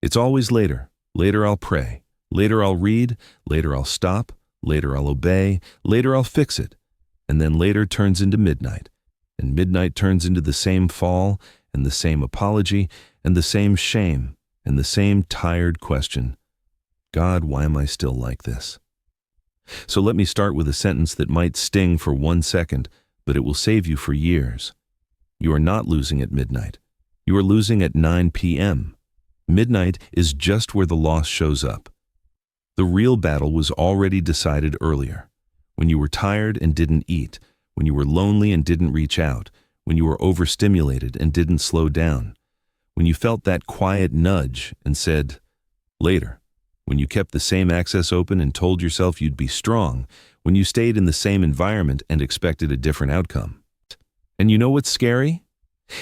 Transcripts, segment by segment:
It's always later. Later I'll pray. Later I'll read. Later I'll stop. Later I'll obey. Later I'll fix it. And then later turns into midnight. And midnight turns into the same fall, and the same apology, and the same shame, and the same tired question. God, why am I still like this? So let me start with a sentence that might sting for 1 second, but it will save you for years. You are not losing at midnight. You are losing at 9 p.m. Midnight is just where the loss shows up. The real battle was already decided earlier. When you were tired and didn't eat, when you were lonely and didn't reach out, when you were overstimulated and didn't slow down, when you felt that quiet nudge and said, later, when you kept the same access open and told yourself you'd be strong, when you stayed in the same environment and expected a different outcome. And you know what's scary?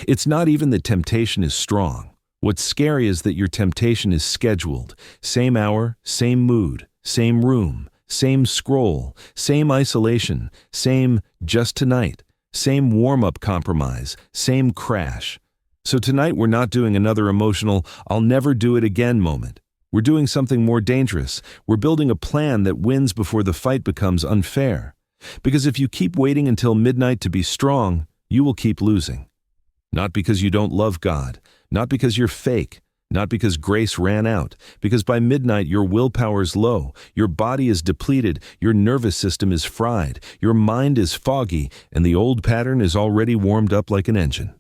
It's not even that temptation is strong. What's scary is that your temptation is scheduled. Same hour, same mood, same room, same scroll, same isolation, same just tonight, same warm-up compromise, same crash. So tonight we're not doing another emotional, I'll never do it again moment. We're doing something more dangerous. We're building a plan that wins before the fight becomes unfair. Because if you keep waiting until midnight to be strong, you will keep losing. Not because you don't love God, not because you're fake, not because grace ran out, because by midnight your willpower's low, your body is depleted, your nervous system is fried, your mind is foggy, and the old pattern is already warmed up like an engine.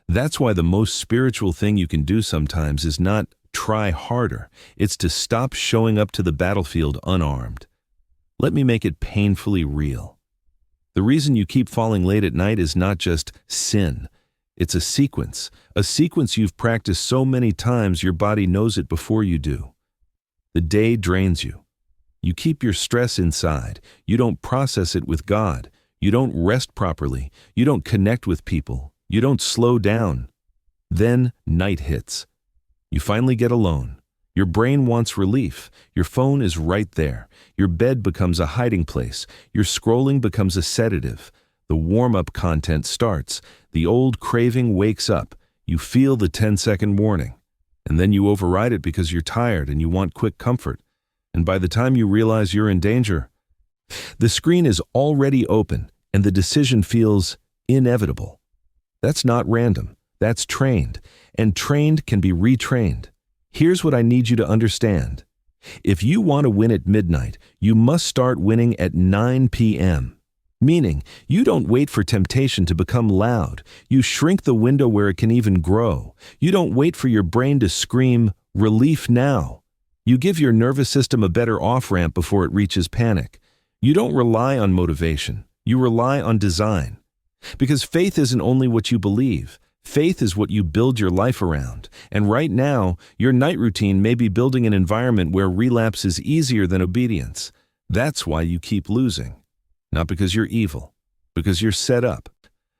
That's why the most spiritual thing you can do sometimes is not try harder. It's to stop showing up to the battlefield unarmed. Let me make it painfully real. The reason you keep falling late at night is not just sin. It's a sequence you've practiced so many times your body knows it before you do. The day drains you. You keep your stress inside. You don't process it with God. You don't rest properly. You don't connect with people. You don't slow down. Then night hits. You finally get alone. Your brain wants relief. Your phone is right there. Your bed becomes a hiding place. Your scrolling becomes a sedative. The warm-up content starts. The old craving wakes up. You feel the 10-second warning. And then you override it because you're tired and you want quick comfort. And by the time you realize you're in danger, the screen is already open and the decision feels inevitable. That's not random. That's trained. And trained can be retrained. Here's what I need you to understand. If you want to win at midnight, you must start winning at 9 p.m. Meaning, you don't wait for temptation to become loud. You shrink the window where it can even grow. You don't wait for your brain to scream, relief now. You give your nervous system a better off-ramp before it reaches panic. You don't rely on motivation. You rely on design. Because faith isn't only what you believe. Faith is what you build your life around. And right now, your night routine may be building an environment where relapse is easier than obedience. That's why you keep losing. Not because you're evil, because you're set up.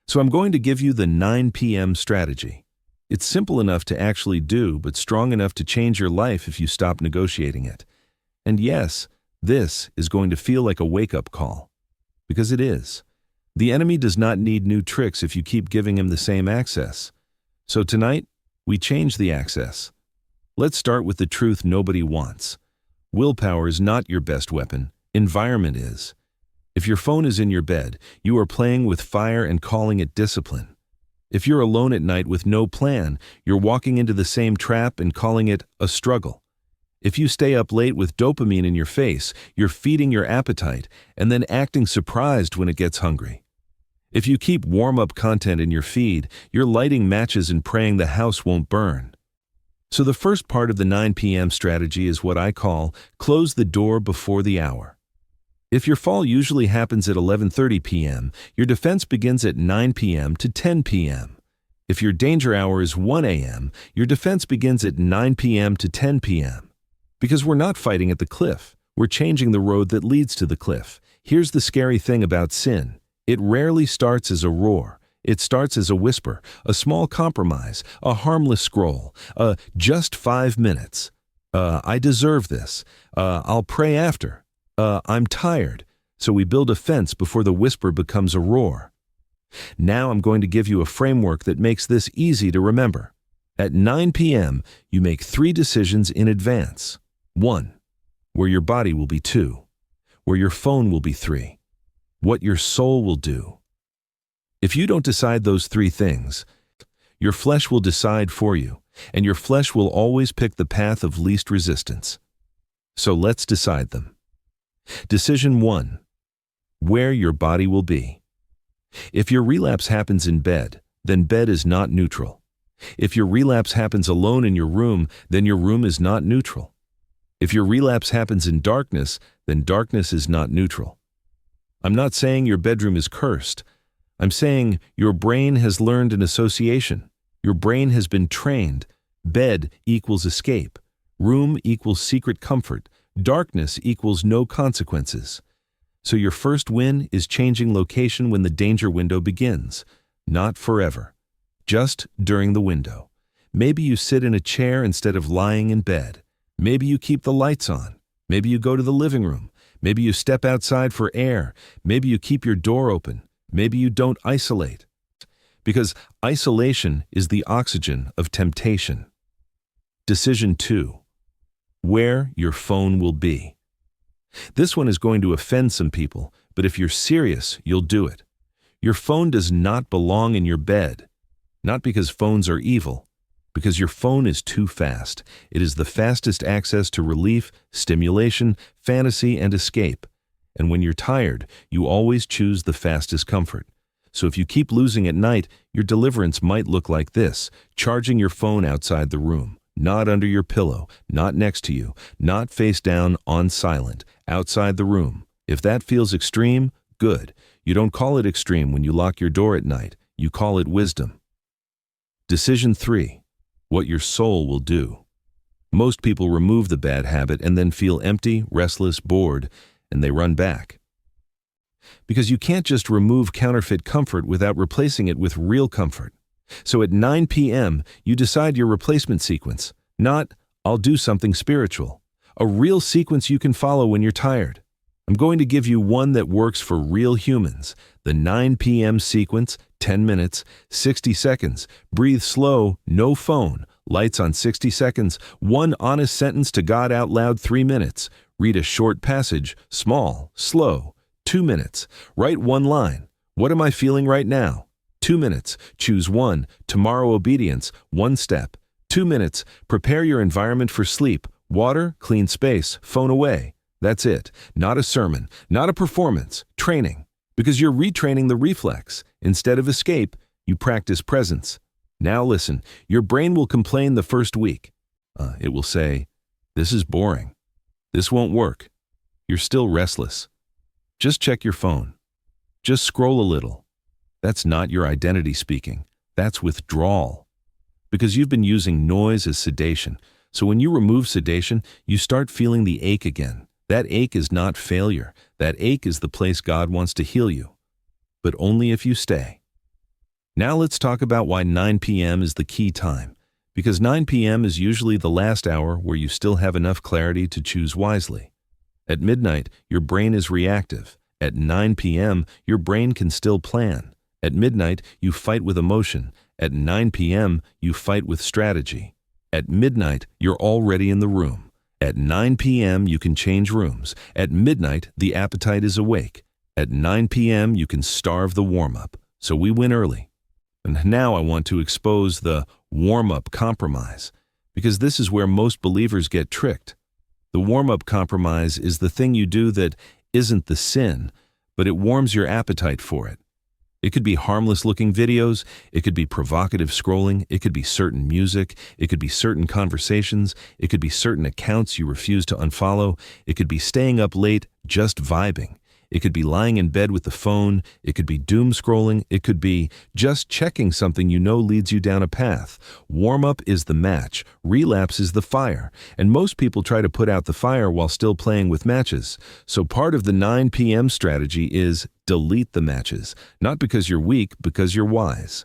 So I'm going to give you the 9 p.m. strategy. It's simple enough to actually do, but strong enough to change your life if you stop negotiating it. And yes, this is going to feel like a wake-up call. Because it is. The enemy does not need new tricks if you keep giving him the same access. So tonight, we change the access. Let's start with the truth nobody wants. Willpower is not your best weapon. Environment is. If your phone is in your bed, you are playing with fire and calling it discipline. If you're alone at night with no plan, you're walking into the same trap and calling it a struggle. If you stay up late with dopamine in your face, you're feeding your appetite and then acting surprised when it gets hungry. If you keep warm-up content in your feed, you're lighting matches and praying the house won't burn. So the first part of the 9 p.m. strategy is what I call close the door before the hour. If your fall usually happens at 11:30 p.m., your defense begins at 9 p.m. to 10 p.m. If your danger hour is 1 a.m., your defense begins at 9 p.m. to 10 p.m. Because we're not fighting at the cliff. We're changing the road that leads to the cliff. Here's the scary thing about sin. It rarely starts as a roar. It starts as a whisper, a small compromise, a harmless scroll, a just 5 minutes. I deserve this. I'll pray after. I'm tired. So we build a fence before the whisper becomes a roar. Now I'm going to give you a framework that makes this easy to remember. At 9 p.m., you make 3 decisions in advance. 1. Where your body will be. 2. Where your phone will be. 3. What your soul will do. If you don't decide those 3 things, your flesh will decide for you, and your flesh will always pick the path of least resistance. So let's decide them. Decision 1. Where your body will be. If your relapse happens in bed, then bed is not neutral. If your relapse happens alone in your room, then your room is not neutral. If your relapse happens in darkness, then darkness is not neutral. I'm not saying your bedroom is cursed. I'm saying your brain has learned an association. Your brain has been trained. Bed equals escape. Room equals secret comfort. Darkness equals no consequences. So your first win is changing location when the danger window begins. Not forever. Just during the window. Maybe you sit in a chair instead of lying in bed. Maybe you keep the lights on. Maybe you go to the living room. Maybe you step outside for air. Maybe you keep your door open. Maybe you don't isolate. Because isolation is the oxygen of temptation. Decision 2. Where your phone will be. This one is going to offend some people, but if you're serious, you'll do it. Your phone does not belong in your bed. Not because phones are evil, because your phone is too fast. It is the fastest access to relief, stimulation, fantasy, and escape. And when you're tired, you always choose the fastest comfort. So if you keep losing at night, your deliverance might look like this: charging your phone outside the room, not under your pillow, not next to you, not face down, on silent, outside the room. If that feels extreme, good. You don't call it extreme when you lock your door at night. You call it wisdom. Decision 3. What your soul will do. Most people remove the bad habit and then feel empty, restless, bored, and they run back. Because you can't just remove counterfeit comfort without replacing it with real comfort. So at 9 p.m., you decide your replacement sequence. Not, I'll do something spiritual. A real sequence you can follow when you're tired. I'm going to give you one that works for real humans. The 9 p.m. sequence, 10 minutes, 60 seconds. Breathe slow, no phone. Lights on 60 seconds. One honest sentence to God out loud, 3 minutes. Read a short passage, small, slow. 2 minutes. Write one line. What am I feeling right now? 2 minutes. Choose one. Tomorrow obedience. 1 step. 2 minutes. Prepare your environment for sleep. Water, clean space, phone away. That's it. Not a sermon. Not a performance. Training. Because you're retraining the reflex. Instead of escape, you practice presence. Now listen. Your brain will complain the first week. It will say, "This is boring. This won't work." You're still restless. Just check your phone. Just scroll a little. That's not your identity speaking. That's withdrawal. Because you've been using noise as sedation. So when you remove sedation, you start feeling the ache again. That ache is not failure. That ache is the place God wants to heal you. But only if you stay. Now let's talk about why 9 p.m. is the key time. Because 9 p.m. is usually the last hour where you still have enough clarity to choose wisely. At midnight, your brain is reactive. At 9 p.m., your brain can still plan. At midnight, you fight with emotion. At 9 p.m., you fight with strategy. At midnight, you're already in the room. At 9 p.m., you can change rooms. At midnight, the appetite is awake. At 9 p.m., you can starve the warm-up. So we win early. And now I want to expose the warm-up compromise, because this is where most believers get tricked. The warm-up compromise is the thing you do that isn't the sin, but it warms your appetite for it. It could be harmless-looking videos, it could be provocative scrolling, it could be certain music, it could be certain conversations, it could be certain accounts you refuse to unfollow, it could be staying up late, just vibing. It could be lying in bed with the phone, it could be doom scrolling, it could be just checking something you know leads you down a path. Warm-up is the match, relapse is the fire, and most people try to put out the fire while still playing with matches. So part of the 9 p.m. strategy is delete the matches, not because you're weak, because you're wise.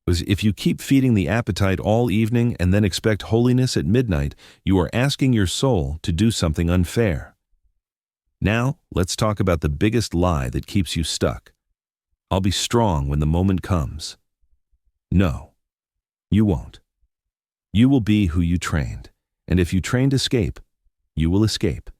Because if you keep feeding the appetite all evening and then expect holiness at midnight, you are asking your soul to do something unfair. Now, let's talk about the biggest lie that keeps you stuck. I'll be strong when the moment comes. No, you won't. You will be who you trained. And if you trained escape, you will escape.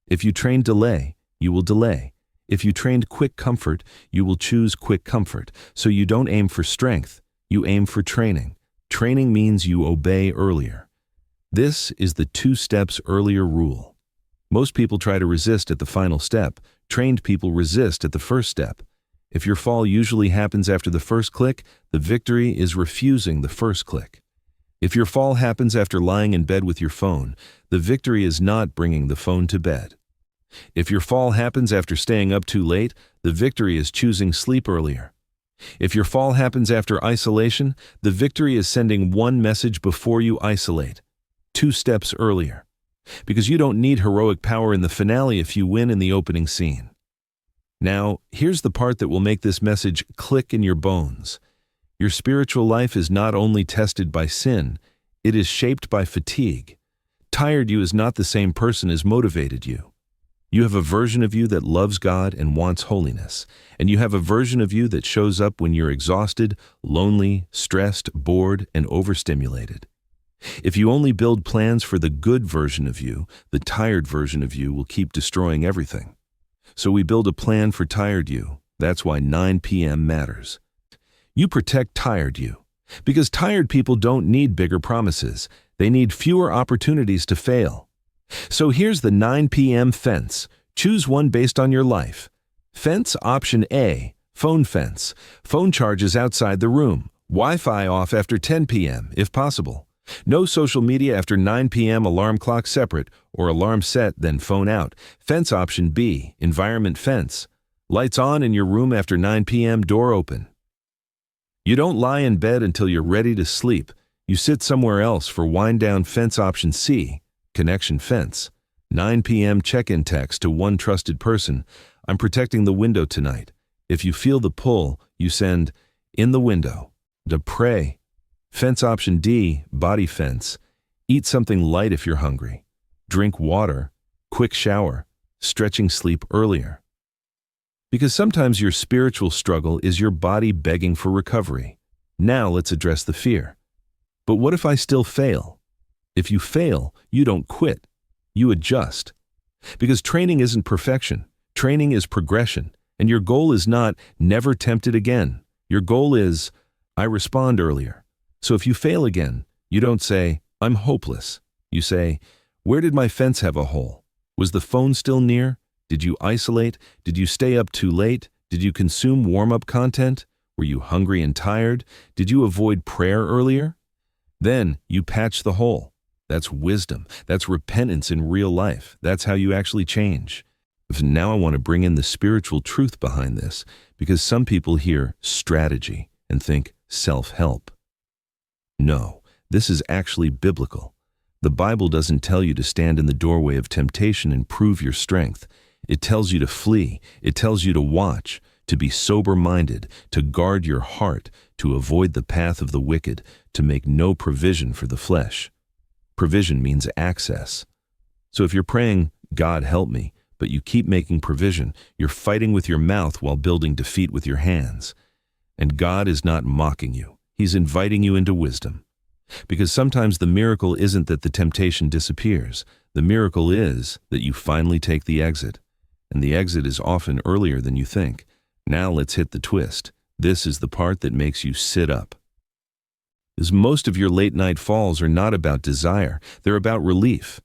If you trained delay, you will delay. If you trained quick comfort, you will choose quick comfort. So you don't aim for strength, you aim for training. Training means you obey earlier. This is the 2 steps earlier rule. Most people try to resist at the final step. Trained people resist at the first step. If your fall usually happens after the first click, the victory is refusing the first click. If your fall happens after lying in bed with your phone, the victory is not bringing the phone to bed. If your fall happens after staying up too late, the victory is choosing sleep earlier. If your fall happens after isolation, the victory is sending one message before you isolate, 2 steps earlier. Because you don't need heroic power in the finale if you win in the opening scene. Now, here's the part that will make this message click in your bones. Your spiritual life is not only tested by sin, it is shaped by fatigue. Tired you is not the same person as motivated you. You have a version of you that loves God and wants holiness, and you have a version of you that shows up when you're exhausted, lonely, stressed, bored, and overstimulated. If you only build plans for the good version of you, the tired version of you will keep destroying everything. So we build a plan for tired you. That's why 9 p.m. matters. You protect tired you. Because tired people don't need bigger promises. They need fewer opportunities to fail. So here's the 9 p.m. fence. Choose one based on your life. Fence option A, phone fence. Phone charges outside the room. Wi-Fi off after 10 p.m. if possible. No social media after 9 p.m. Alarm clock separate, or alarm set, then phone out. Fence option B, environment fence. Lights on in your room after 9 p.m. door open. You don't lie in bed until you're ready to sleep. You sit somewhere else for wind down. Fence option C, connection fence. 9 p.m. check-in text to one trusted person. I'm protecting the window tonight. If you feel the pull, you send in the window to pray. Fence option D, body fence. Eat something light if you're hungry. Drink water. Quick shower. Stretching sleep earlier. Because sometimes your spiritual struggle is your body begging for recovery. Now let's address the fear. But what if I still fail? If you fail, you don't quit. You adjust. Because training isn't perfection. Training is progression. And your goal is not never tempted again. Your goal is, I respond earlier. So if you fail again, you don't say, I'm hopeless. You say, where did my fence have a hole? Was the phone still near? Did you isolate? Did you stay up too late? Did you consume warm-up content? Were you hungry and tired? Did you avoid prayer earlier? Then you patch the hole. That's wisdom. That's repentance in real life. That's how you actually change. Now I want to bring in the spiritual truth behind this, because some people hear strategy and think self-help. No, this is actually biblical. The Bible doesn't tell you to stand in the doorway of temptation and prove your strength. It tells you to flee. It tells you to watch, to be sober-minded, to guard your heart, to avoid the path of the wicked, to make no provision for the flesh. Provision means access. So if you're praying, God help me, but you keep making provision, you're fighting with your mouth while building defeat with your hands. And God is not mocking you. He's inviting you into wisdom. Because sometimes the miracle isn't that the temptation disappears. The miracle is that you finally take the exit. And the exit is often earlier than you think. Now let's hit the twist. This is the part that makes you sit up. Because most of your late-night falls are not about desire. They're about relief.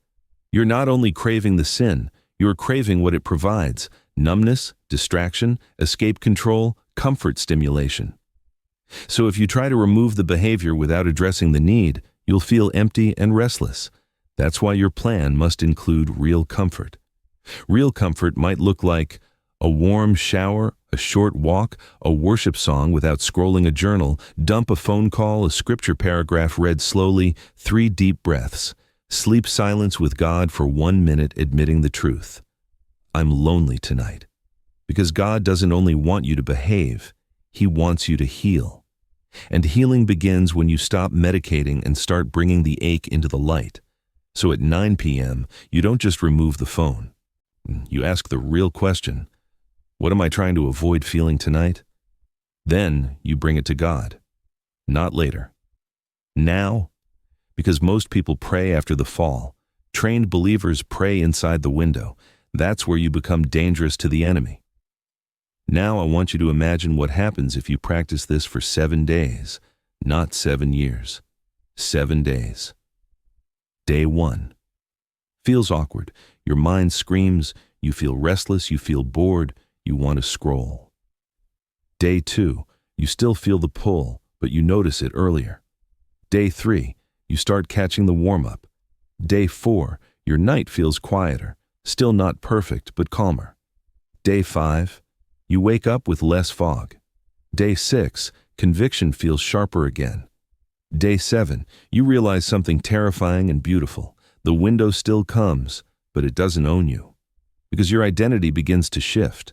You're not only craving the sin, you're craving what it provides: numbness, distraction, escape control, comfort stimulation. So if you try to remove the behavior without addressing the need, you'll feel empty and restless. That's why your plan must include real comfort. Real comfort might look like a warm shower, a short walk, a worship song without scrolling a journal, dump a phone call, a scripture paragraph read slowly, 3 deep breaths, sleep silence with God for 1 minute admitting the truth. I'm lonely tonight. Because God doesn't only want you to behave, He wants you to heal. And healing begins when you stop medicating and start bringing the ache into the light. So at 9 p.m., you don't just remove the phone. You ask the real question, what am I trying to avoid feeling tonight? Then you bring it to God. Not later. Now. Because most people pray after the fall. Trained believers pray inside the window. That's where you become dangerous to the enemy. Now I want you to imagine what happens if you practice this for 7 days, not 7 years. 7 days. Day 1. Feels awkward. Your mind screams. You feel restless. You feel bored. You want to scroll. Day 2. You still feel the pull, but you notice it earlier. Day 3. You start catching the warm-up. Day 4. Your night feels quieter. Still not perfect, but calmer. Day 5. You wake up with less fog. Day 6. Conviction feels sharper again. Day 7. You realize something terrifying and beautiful. The window still comes, but it doesn't own you. Because your identity begins to shift.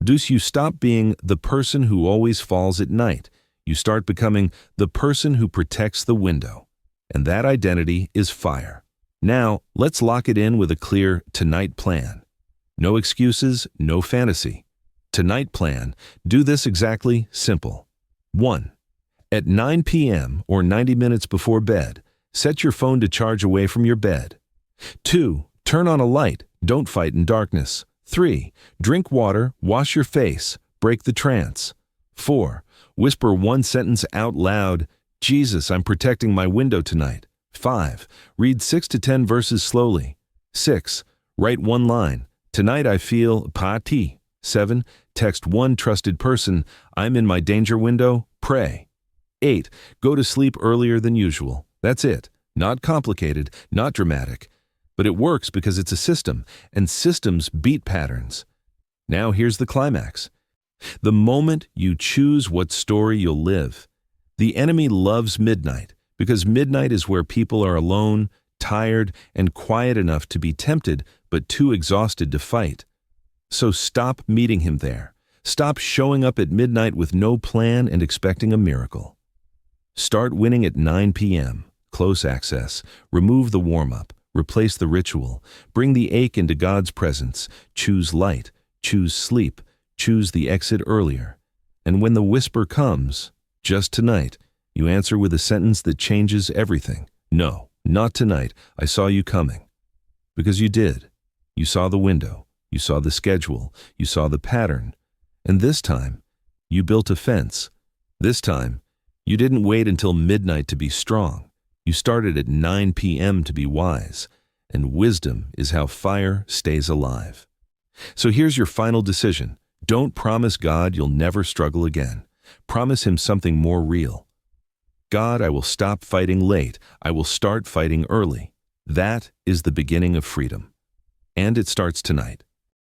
Deuce, you stop being the person who always falls at night. You start becoming the person who protects the window. And that identity is fire. Now, let's lock it in with a clear tonight plan. No excuses, no fantasy. Tonight plan. Do this exactly, simple. 1. At 9 p.m. or 90 minutes before bed, set your phone to charge away from your bed. 2. Turn on a light. Don't fight in darkness. 3. Drink water, wash your face, break the trance. 4. Whisper one sentence out loud, Jesus, I'm protecting my window tonight. 5. Read 6 to 10 verses slowly. 6. Write one line, tonight I feel pati. 7. Text one trusted person, I'm in my danger window, pray. 8. Go to sleep earlier than usual. That's it. Not complicated, not dramatic. But it works because it's a system, and systems beat patterns. Now here's the climax. The moment you choose what story you'll live. The enemy loves midnight, because midnight is where people are alone, tired, and quiet enough to be tempted, but too exhausted to fight. So stop meeting him there. Stop showing up at midnight with no plan and expecting a miracle. Start winning at 9 p.m., close access, remove the warm-up. Replace the ritual. Bring the ache into God's presence. Choose light. Choose sleep. Choose the exit earlier. And when the whisper comes, just tonight, you answer with a sentence that changes everything. No, not tonight. I saw you coming. Because you did. You saw the window. You saw the schedule. You saw the pattern. And this time, you built a fence. This time, you didn't wait until midnight to be strong. You started at 9 p.m. to be wise, and wisdom is how fire stays alive. So here's your final decision. Don't promise God you'll never struggle again. Promise him something more real. God, I will stop fighting late. I will start fighting early. That is the beginning of freedom. And it starts tonight.